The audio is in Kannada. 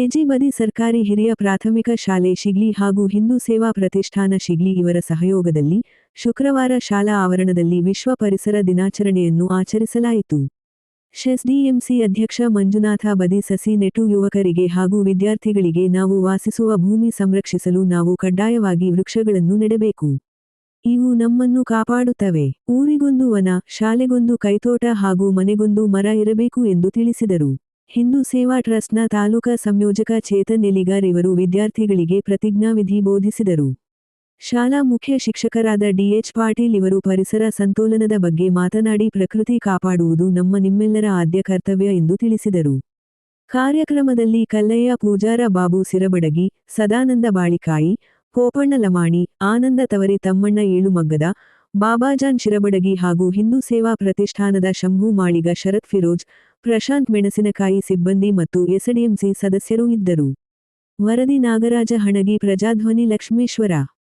ಕೆಜಿ ಬದಿ ಸರ್ಕಾರಿ ಹಿರಿಯ ಪ್ರಾಥಮಿಕ ಶಾಲೆ ಶಿಗ್ಲಿ ಹಾಗೂ ಹಿಂದೂ ಸೇವಾ ಪ್ರತಿಷ್ಠಾನ ಶಿಗ್ಲಿ ಇವರ ಸಹಯೋಗದಲ್ಲಿ ಶುಕ್ರವಾರ ಶಾಲಾ ಆವರಣದಲ್ಲಿ ವಿಶ್ವ ಪರಿಸರ ದಿನಾಚರಣೆಯನ್ನು ಆಚರಿಸಲಾಯಿತು. ಎಸ್ಡಿಎಂಸಿ ಅಧ್ಯಕ್ಷ ಮಂಜುನಾಥ ಬದಿ ಸಸಿ ನೆಟ್ಟು ಯುವಕರಿಗೆ ಹಾಗೂ ವಿದ್ಯಾರ್ಥಿಗಳಿಗೆ ನಾವು ವಾಸಿಸುವ ಭೂಮಿ ಸಂರಕ್ಷಿಸಲು ನಾವು ಕಡ್ಡಾಯವಾಗಿ ವೃಕ್ಷಗಳನ್ನು ನೆಡಬೇಕು. ಇವು ನಮ್ಮನ್ನು ಕಾಪಾಡುತ್ತವೆ. ಊರಿಗೊಂದು ವನ, ಶಾಲೆಗೊಂದು ಕೈತೋಟ ಹಾಗೂ ಮನೆಗೊಂದು ಮರ ಇರಬೇಕು ಎಂದು ತಿಳಿಸಿದರು. ಹಿಂದೂ ಸೇವಾ ಟ್ರಸ್ಟ್ನ ತಾಲೂಕಾ ಸಂಯೋಜಕ ಚೇತನ್ ಎಲಿಗಾರ್ ಇವರು ವಿದ್ಯಾರ್ಥಿಗಳಿಗೆ ಪ್ರತಿಜ್ಞಾವಿಧಿ ಬೋಧಿಸಿದರು. ಶಾಲಾ ಮುಖ್ಯ ಶಿಕ್ಷಕರಾದ ಡಿಎಚ್ ಪಾಟೀಲ್ ಇವರು ಪರಿಸರ ಸಂತೋಲನದ ಬಗ್ಗೆ ಮಾತನಾಡಿ ಪ್ರಕೃತಿ ಕಾಪಾಡುವುದು ನಿಮ್ಮೆಲ್ಲರ ಆದ್ಯ ಕರ್ತವ್ಯ ಎಂದು ತಿಳಿಸಿದರು. ಕಾರ್ಯಕ್ರಮದಲ್ಲಿ ಕಲ್ಲಯ್ಯ ಪೂಜಾರ, ಬಾಬು ಸಿರಬಡಗಿ, ಸದಾನಂದ ಬಾಳಿಕಾಯಿ, ಪೋಪಣ್ಣ ಲಮಾಣಿ, ಆನಂದ ತವರಿ, ತಮ್ಮಣ್ಣ ಏಳುಮಗ್ಗದ, ಬಾಬಾಜಾನ್ ಶಿರಬಡಗಿ ಹಾಗೂ ಹಿಂದೂ ಸೇವಾ ಪ್ರತಿಷ್ಠಾನದ ಶಂಭು ಮಾಳಿಗ, ಶರತ್ ಫಿರೋಜ್, ಪ್ರಶಾಂತ್ ಮೆಣಸಿನಕಾಯಿ ಸಿಬ್ಬಂದಿ ಮತ್ತು ಎಸ್ಡಿಎಂಸಿ ಸದಸ್ಯರು ಇದ್ದರು. ವರದಿ ನಾಗರಾಜ ಹಣಗಿ, ಪ್ರಜಾಧ್ವನಿ ಲಕ್ಷ್ಮೇಶ್ವರ.